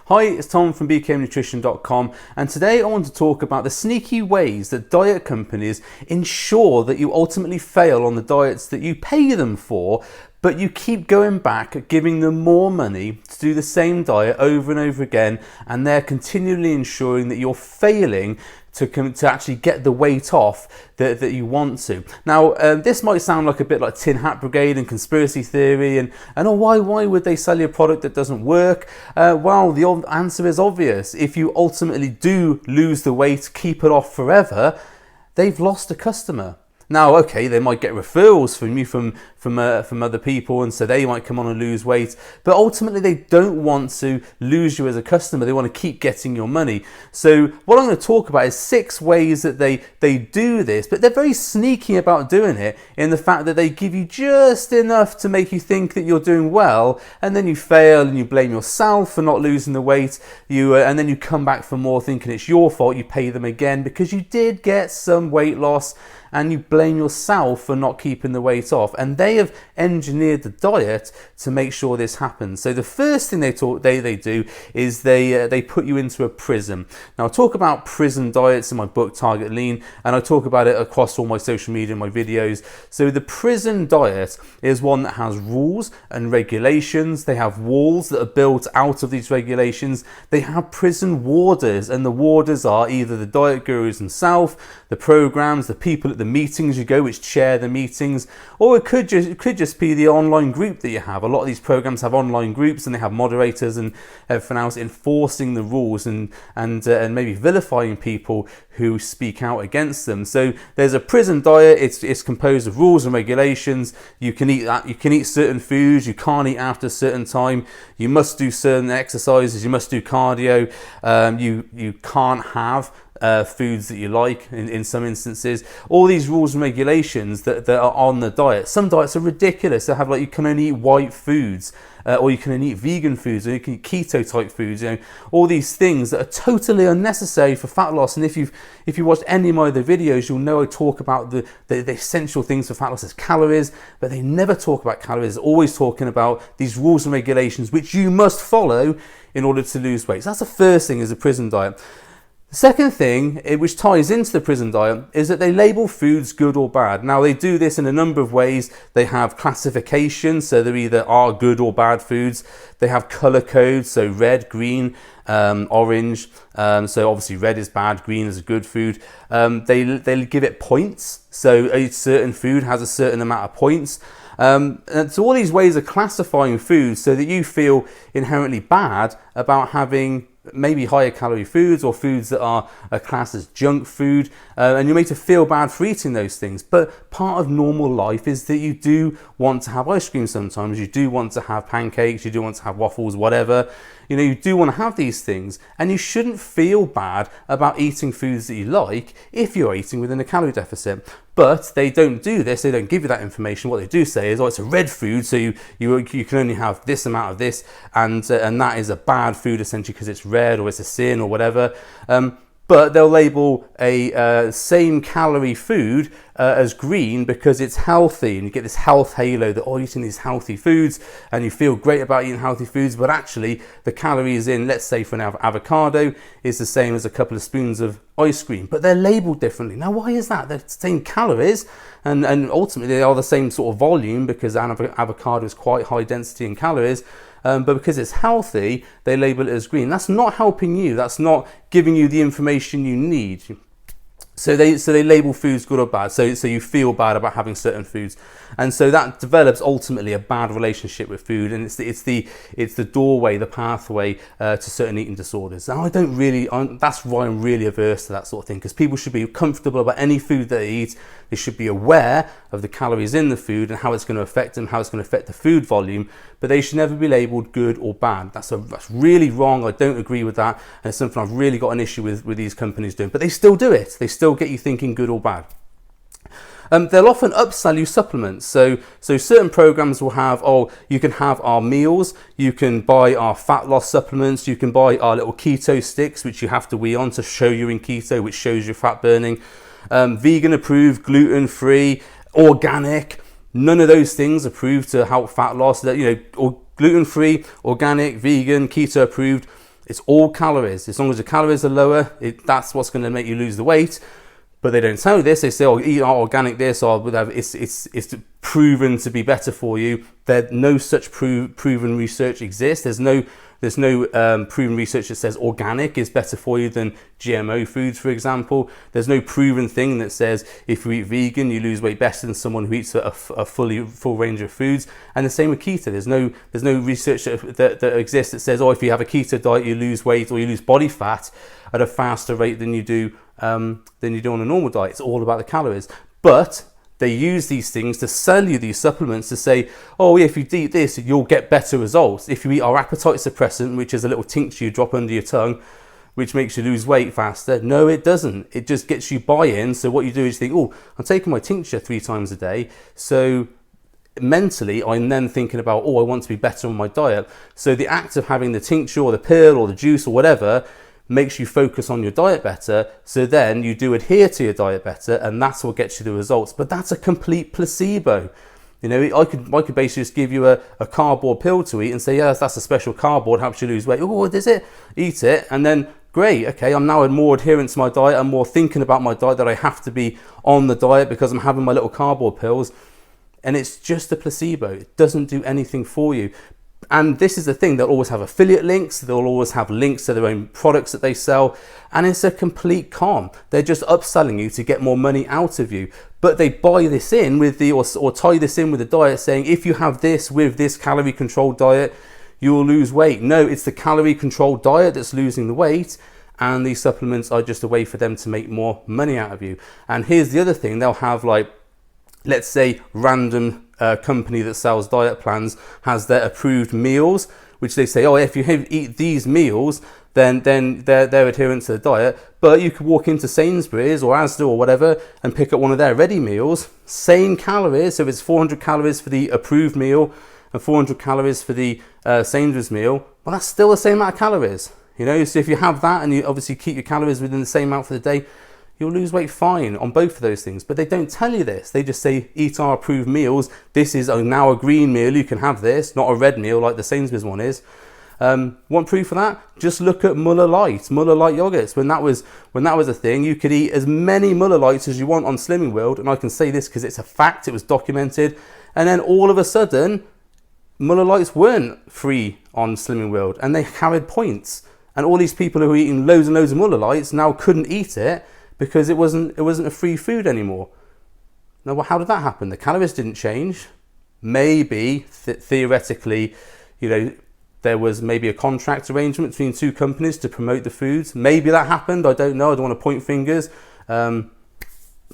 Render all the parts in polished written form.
Hi, it's Tom from bkmnutrition.com, and today I want to talk about the sneaky ways that diet companies ensure that you ultimately fail on the diets that you pay them for, but you keep going back, giving them more money to do the same diet over and over again, and they're continually ensuring that you're failing to actually get the weight off that you want to. Now, this might sound like a bit like Tin Hat Brigade and conspiracy theory, and why would they sell you a product that doesn't work? Well, the answer is obvious. If you ultimately do lose the weight, keep it off forever, they've lost a customer. Now, okay, they might get referrals from you from other people, and so they might come on and lose weight, but ultimately they don't want to lose you as a customer. They want to keep getting your money. So what I'm going to talk about is 6 ways that they do this, but they're very sneaky about doing it in the fact that they give you just enough to make you think that you're doing well, and then you fail and you blame yourself for not losing the weight, and then you come back for more thinking it's your fault. You pay them again because you did get some weight loss, and you blame yourself for not keeping the weight off. And they have engineered the diet to make sure this happens. So the first thing they do is they put you into a prison. Now, I talk about prison diets in my book Target Lean, and I talk about it across all my social media and my videos. So the prison diet is one that has rules and regulations. They have walls that are built out of these regulations. They have prison warders, and the warders are either the diet gurus themselves, the programs, the people at the meetings you go which chair the meetings, or it could just be the online group that you have. A lot of these programs have online groups, and they have moderators and everything else enforcing the rules and maybe vilifying people who speak out against them. So there's a prison diet. It's composed of rules and regulations. You can eat certain foods. You can't eat after a certain time. You must do certain exercises. You must do cardio. You can't have foods that you like in some instances. All these rules and regulations that are on the diet. Some diets are ridiculous. They have like you can only eat white foods, or you can only eat vegan foods, or you can eat keto type foods. All these things that are totally unnecessary for fat loss. And if you watched any of my other videos, you'll know I talk about the essential things for fat loss as calories, but they never talk about calories. They're always talking about these rules and regulations which you must follow in order to lose weight. So that's the first thing, is a prison diet. The second thing, which ties into the prison diet, is that they label foods good or bad. Now, they do this in a number of ways. They have classification, so there either are good or bad foods. They have color codes, so red, green, orange. So obviously red is bad, green is a good food. They give it points, so a certain food has a certain amount of points. And so all these ways of classifying foods so that you feel inherently bad about having maybe higher calorie foods or foods that are classed as junk food, and you're made to feel bad for eating those things. But part of normal life is that you do want to have ice cream sometimes, you do want to have pancakes, you do want to have waffles, whatever. You do want to have these things, and you shouldn't feel bad about eating foods that you like if you're eating within a calorie deficit. But they don't do this. They don't give you that information. What they do say is, oh, it's a red food, so you can only have this amount of this, and that is a bad food essentially because it's red, or it's a sin, or whatever. But they'll label a same calorie food as green because it's healthy, and you get this health halo that, oh, you're eating these healthy foods and you feel great about eating healthy foods, but actually the calories in, let's say for an avocado, is the same as a couple of spoons of ice cream, but they're labeled differently. Now, why is that? They're the same calories, and ultimately they are the same sort of volume because avocado is quite high density in calories. But because it's healthy, they label it as green. That's not helping you. That's not giving you the information you need. So they label foods good or bad. So you feel bad about having certain foods, and so that develops ultimately a bad relationship with food, and it's the doorway, the pathway to certain eating disorders. Now that's why I'm really averse to that sort of thing, because people should be comfortable about any food they eat. They should be aware of the calories in the food and how it's going to affect them, how it's going to affect the food volume, but they should never be labelled good or bad. That's really wrong. I don't agree with that, and it's something I've really got an issue with these companies doing, but they still do it. They still get you thinking good or bad. They'll often upsell you supplements. So certain programs will have, you can have our meals, you can buy our fat loss supplements, you can buy our little keto sticks, which you have to weigh on to show you're in keto, which shows your fat burning. Vegan approved, gluten free, organic. None of those things are proved to help fat loss. That, or gluten free, organic, vegan, keto approved. It's all calories. As long as the calories are lower, that's what's going to make you lose the weight. But they don't tell you this. They say, "Oh, eat organic this or whatever. It's proven to be better for you." There no such proven research exists. There's no proven research that says organic is better for you than GMO foods, for example. There's no proven thing that says if you eat vegan, you lose weight better than someone who eats a full range of foods. And the same with keto. There's no research that exists that says, oh, if you have a keto diet, you lose weight or you lose body fat at a faster rate than you do on a normal diet. It's all about the calories. But they use these things to sell you these supplements to say, oh, if you eat this, you'll get better results. If you eat our appetite suppressant, which is a little tincture you drop under your tongue, which makes you lose weight faster. No, it doesn't. It just gets you buy-in. So what you do is you think, oh, I'm taking my tincture 3 times a day. So mentally, I'm then thinking about, oh, I want to be better on my diet. So the act of having the tincture or the pill or the juice or whatever makes you focus on your diet better, so then you do adhere to your diet better, and that's what gets you the results. But that's a complete placebo. You know, I could basically just give you a cardboard pill to eat and say, yes, that's a special cardboard, helps you lose weight. Oh, what is it? Eat it, and then great, okay, I'm now more adherent to my diet, I'm more thinking about my diet, that I have to be on the diet because I'm having my little cardboard pills, and it's just a placebo. It doesn't do anything for you. And this is the thing, they'll always have affiliate links, they'll always have links to their own products that they sell, and it's a complete con. They're just upselling you to get more money out of you. But they buy this in with or tie this in with the diet, saying if you have this with this calorie controlled diet, you will lose weight. No, it's the calorie controlled diet that's losing the weight, and these supplements are just a way for them to make more money out of you. And here's the other thing, they'll have, like, let's say random company that sells diet plans has their approved meals, which they say, oh, if you eat these meals, then they're adherent to the diet. But you could walk into Sainsbury's or Asda or whatever and pick up one of their ready meals, same calories. So if it's 400 calories for the approved meal and 400 calories for the Sainsbury's meal, well, that's still the same amount of calories. You know, so if you have that and you obviously keep your calories within the same amount for the day, you'll lose weight fine on both of those things. But they don't tell you this. They just say, eat our approved meals. This is now a green meal. You can have this, not a red meal like the Sainsbury's one is. Want proof of that? Just look at Muller Lite yogurts. When that was a thing, you could eat as many Muller Lights as you want on Slimming World. And I can say this because it's a fact. It was documented. And then all of a sudden, Muller Lights weren't free on Slimming World, and they carried points. And all these people who were eating loads and loads of Muller Lights now couldn't eat it, because it wasn't a free food anymore. Now, well, how did that happen? The calories didn't change. Maybe theoretically, you know, there was maybe a contract arrangement between 2 companies to promote the foods. Maybe that happened. I don't know. I don't want to point fingers. You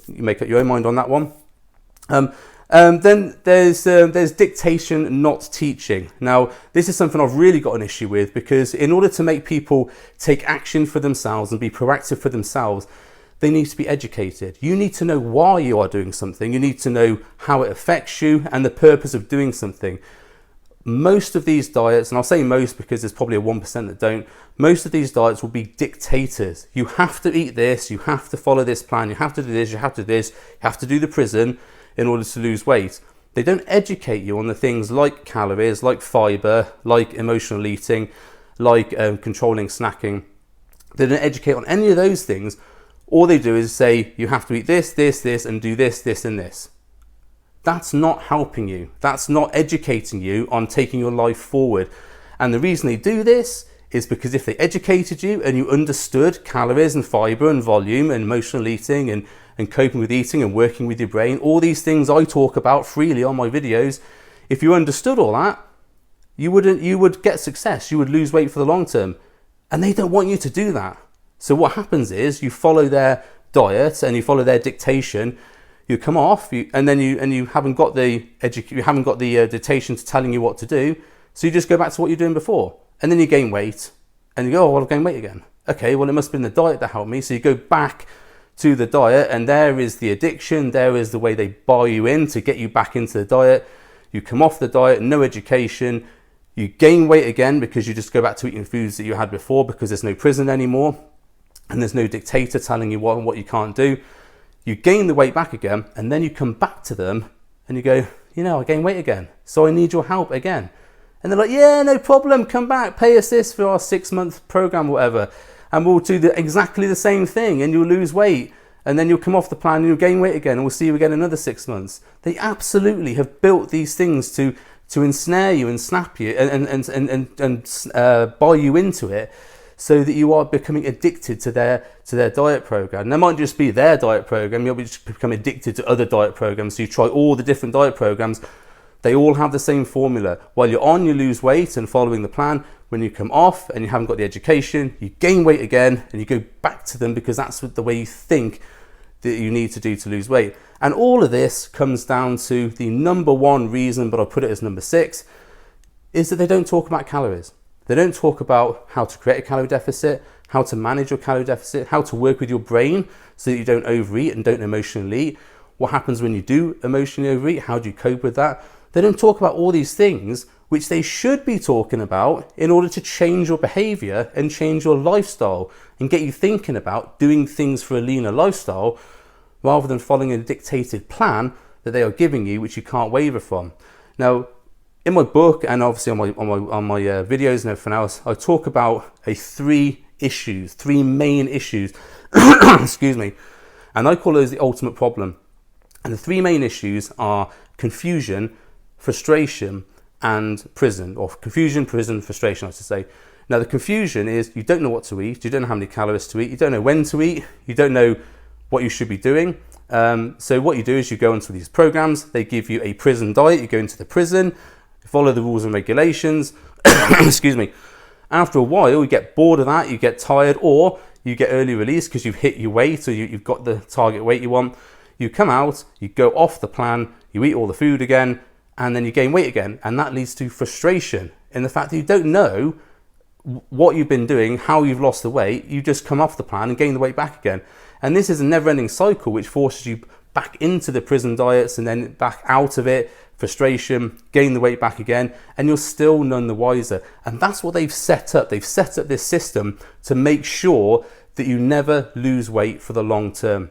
make up your own mind on that one. Then there's dictation, not teaching. Now, this is something I've really got an issue with, because in order to make people take action for themselves and be proactive for themselves, they need to be educated. You need to know why you are doing something. You need to know how it affects you and the purpose of doing something. Most of these diets, and I'll say most because there's probably a 1% that don't, most of these diets will be dictators. You have to eat this, you have to follow this plan, you have to do this, you have to do this, you have to do the prison in order to lose weight. They don't educate you on the things like calories, like fiber, like emotional eating, like controlling snacking. They don't educate on any of those things. All they do is say, you have to eat this, this, this, and do this, this, and this. That's not helping you. That's not educating you on taking your life forward. And the reason they do this is because if they educated you and you understood calories and fiber and volume and emotional eating and coping with eating and working with your brain, all these things I talk about freely on my videos, if you understood all that, you would get success. You would lose weight for the long term. And they don't want you to do that. So what happens is you follow their diet and you follow their dictation. You come off, and you haven't got the dictation to telling you what to do. So you just go back to what you're doing before, and then you gain weight, and you go, oh, well, I've gained weight again. Okay, well, it must have been the diet that helped me. So you go back to the diet, and there is the addiction. There is the way they buy you in to get you back into the diet. You come off the diet, no education. You gain weight again because you just go back to eating foods that you had before, because there's no prison anymore. And there's no dictator telling you what and what you can't do. You gain the weight back again, and then you come back to them and you go, you know, I gained weight again, so I need your help again. And they're like, yeah, no problem, come back, pay us this for our 6-month program or whatever. And we'll do exactly the same thing, and you'll lose weight. And then you'll come off the plan and you'll gain weight again, and we'll see you again in another 6 months. They absolutely have built these things to ensnare you and snap you and buy you into it, so that you are becoming addicted to their diet program. And that might just be their diet program. You'll just become addicted to other diet programs. So you try all the different diet programs. They all have the same formula. While you're on, you lose weight and following the plan. When you come off and you haven't got the education, you gain weight again and you go back to them because that's the way you think that you need to do to lose weight. And all of this comes down to the number one reason, but I'll put it as number 6, is that they don't talk about calories. They don't talk about how to create a calorie deficit, how to manage your calorie deficit, how to work with your brain so that you don't overeat and don't emotionally eat. What happens when you do emotionally overeat? How do you cope with that? They don't talk about all these things which they should be talking about in order to change your behavior and change your lifestyle and get you thinking about doing things for a leaner lifestyle rather than following a dictated plan that they are giving you, which you can't waver from. Now, in my book and obviously on my videos and everything else, I talk about three main issues, excuse me, and I call those the ultimate problem. And the 3 main issues are confusion, frustration, and prison, or confusion, prison, frustration, I should say. Now, the confusion is you don't know what to eat, you don't know how many calories to eat, you don't know when to eat, you don't know what you should be doing. So what you do is you go into these programs, they give you a prison diet, you go into the prison, follow the rules and regulations, excuse me. After a while, you get bored of that, you get tired, or you get early release because you've hit your weight or you've got the target weight you want. You come out, you go off the plan, you eat all the food again, and then you gain weight again. And that leads to frustration in the fact that you don't know what you've been doing, how you've lost the weight. You just come off the plan and gain the weight back again. And this is a never-ending cycle which forces you back into the prison diets and then back out of it, frustration, gain the weight back again, and you're still none the wiser. And that's what they've set up. They've set up this system to make sure that you never lose weight for the long term.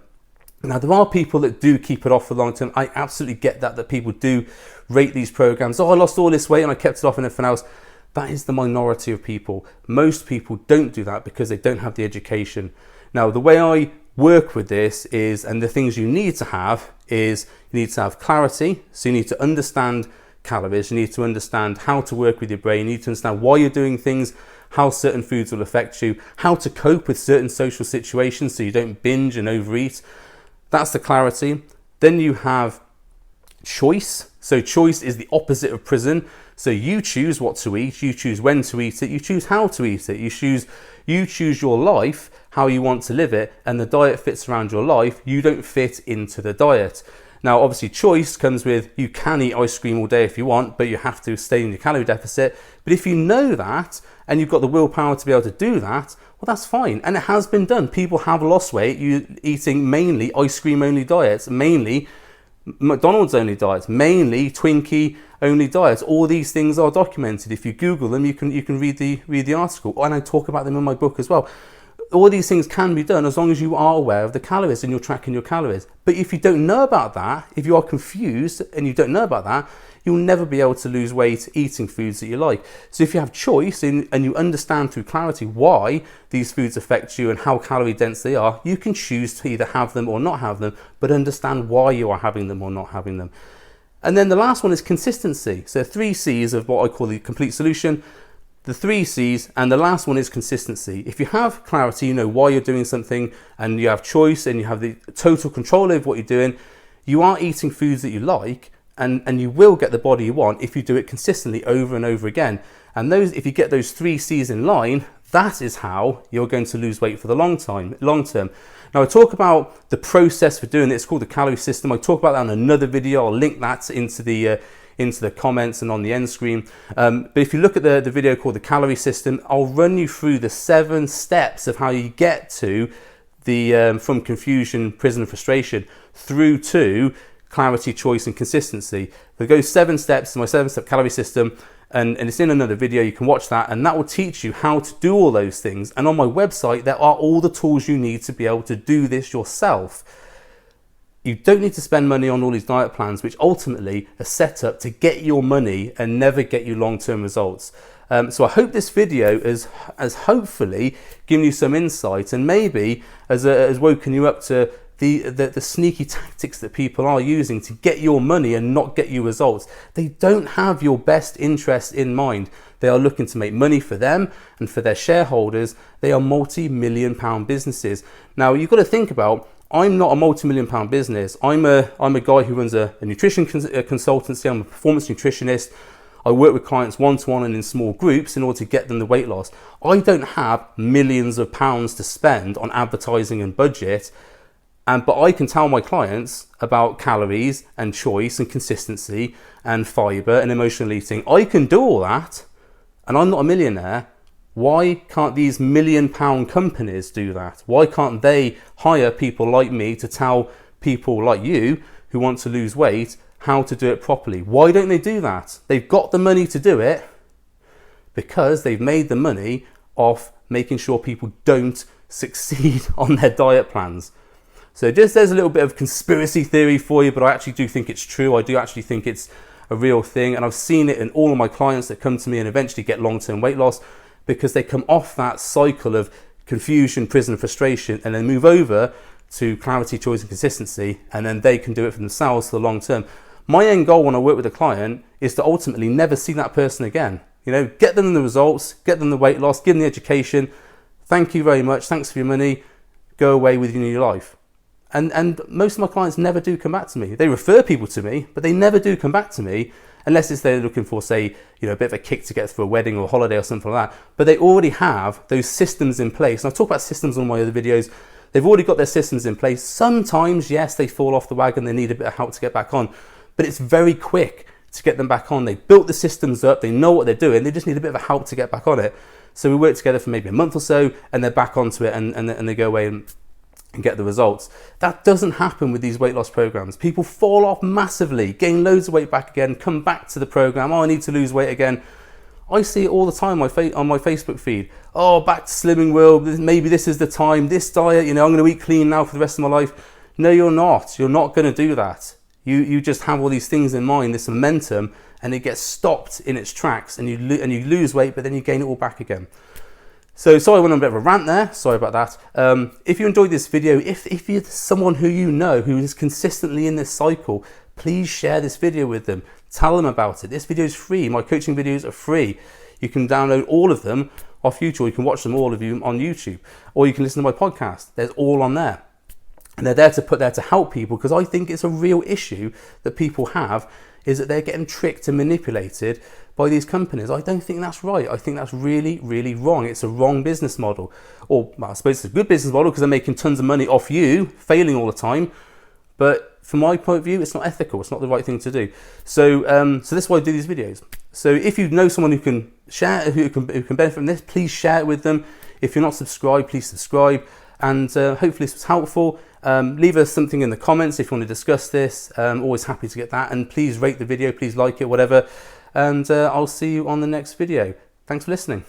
Now, there are people that do keep it off for the long term. I absolutely get that people do rate these programs. Oh, I lost all this weight and I kept it off and everything else. That is the minority of people. Most people don't do that because they don't have the education. Now, the way I work with this is, and the things you need to have is, you need to have clarity. So you need to understand calories. You need to understand how to work with your brain. You need to understand why you're doing things, how certain foods will affect you, how to cope with certain social situations so you don't binge and overeat. That's the clarity. Then you have choice. So choice is the opposite of prison. So you choose what to eat, you choose when to eat it, you choose how to eat it, you choose your life, how you want to live it, and the diet fits around your life. You don't fit into the diet. Now, obviously, choice comes with you can eat ice cream all day if you want, but you have to stay in your calorie deficit. But if you know that and you've got the willpower to be able to do that, well, that's fine. And it has been done. People have lost weight eating mainly ice cream only diets, mainly McDonald's only diets, mainly Twinkie only diets. All these things are documented. If you Google them, you can read the article, and I talk about them in my book as well. All these things can be done as long as you are aware of the calories and you're tracking your calories. But if you don't know about that, if you are confused and you don't know about that, you'll never be able to lose weight eating foods that you like. So if you have choice and you understand through clarity why these foods affect you and how calorie dense they are, you can choose to either have them or not have them, but understand why you are having them or not having them. And then the last one is consistency. So 3 C's of what I call the complete solution. The 3 C's, and the last one is consistency. If you have clarity, you know why you're doing something, and you have choice and you have the total control over what you're doing, you are eating foods that you like, and you will get the body you want if you do it consistently over and over again. And if you get those 3 C's in line, that is how you're going to lose weight for the long term. Now, I talk about the process for doing it. It's called the calorie system. I talk about that in another video. I'll link that into the comments and on the end screen. But if you look at the video called the calorie system, I'll run you through the 7 steps of how you get to the from confusion, prison, frustration through to clarity, choice, and consistency. There goes 7 steps in my 7-step calorie system, and it's in another video. You can watch that, and that will teach you how to do all those things. And on my website, there are all the tools you need to be able to do this yourself. You don't need to spend money on all these diet plans, which ultimately are set up to get your money and never get you long-term results. So I hope this video has hopefully given you some insight, and maybe has woken you up to the sneaky tactics that people are using to get your money and not get you results. They don't have your best interest in mind. They are looking to make money for them and for their shareholders. They are multi-million pound businesses. Now you've got to think about, I'm not a multi-million pound business. I'm a guy who runs a nutrition consultancy. I'm a performance nutritionist. I work with clients one-to-one and in small groups in order to get them the weight loss. I don't have millions of pounds to spend on advertising and budget, but I can tell my clients about calories and choice and consistency and fibre and emotional eating. I can do all that, and I'm not a millionaire. Why can't these million-pound companies do that? Why can't they hire people like me to tell people like you who want to lose weight how to do it properly? Why don't they do that? They've got the money to do it because they've made the money off making sure people don't succeed on their diet plans. So just there's a little bit of conspiracy theory for you, but I actually do think it's true. I do actually think it's a real thing, and I've seen it in all of my clients that come to me and eventually get long-term weight loss, because they come off that cycle of confusion, prison, frustration, and then move over to clarity, choice, and consistency, and then they can do it for themselves for the long term. My end goal when I work with a client is to ultimately never see that person again. You know, get them the results, get them the weight loss, give them the education. Thank you very much. Thanks for your money. Go away with your new life. And most of my clients never do come back to me. They refer people to me, but they never do come back to me unless it's they're looking for, say, you know, a bit of a kick to get through a wedding or a holiday or something like that. But they already have those systems in place. And I've talked about systems on my other videos. They've already got their systems in place. Sometimes, yes, they fall off the wagon. They need a bit of help to get back on. But it's very quick to get them back on. They built the systems up. They know what they're doing. They just need a bit of help to get back on it. So we work together for maybe a month or so, and they're back onto it, and they go away and get the results. That doesn't happen with these weight loss programs. People fall off massively, gain loads of weight back again, come back to the program. Oh, I need to lose weight again. I see it all the time on my Facebook feed. Oh, back to Slimming World. Maybe this is the time. This diet, you know, I'm going to eat clean now for the rest of my life. No, you're not. You're not going to do that. You just have all these things in mind, this momentum, and it gets stopped in its tracks, and you lose weight, but then you gain it all back again. So sorry I went on a bit of a rant there, sorry about that. If you enjoyed this video, if you're someone who you know who is consistently in this cycle, please share this video with them. Tell them about it. This video is free. My coaching videos are free. You can download all of them off YouTube, or you can watch them all of you on YouTube, or you can listen to my podcast. There's all on there. And they're there to help people, because I think it's a real issue that people have, is that they're getting tricked and manipulated by these companies. I don't think that's right. I think that's really, really wrong. It's a wrong business model. Or well, I suppose it's a good business model because they're making tons of money off you, failing all the time. But from my point of view, it's not ethical. It's not the right thing to do. So so that's why I do these videos. So if you know someone who can share, who can benefit from this, please share it with them. If you're not subscribed, please subscribe. And hopefully this was helpful. Leave us something in the comments if you want to discuss this. Always happy to get that. And please rate the video, please like it, whatever. And I'll see you on the next video. Thanks for listening.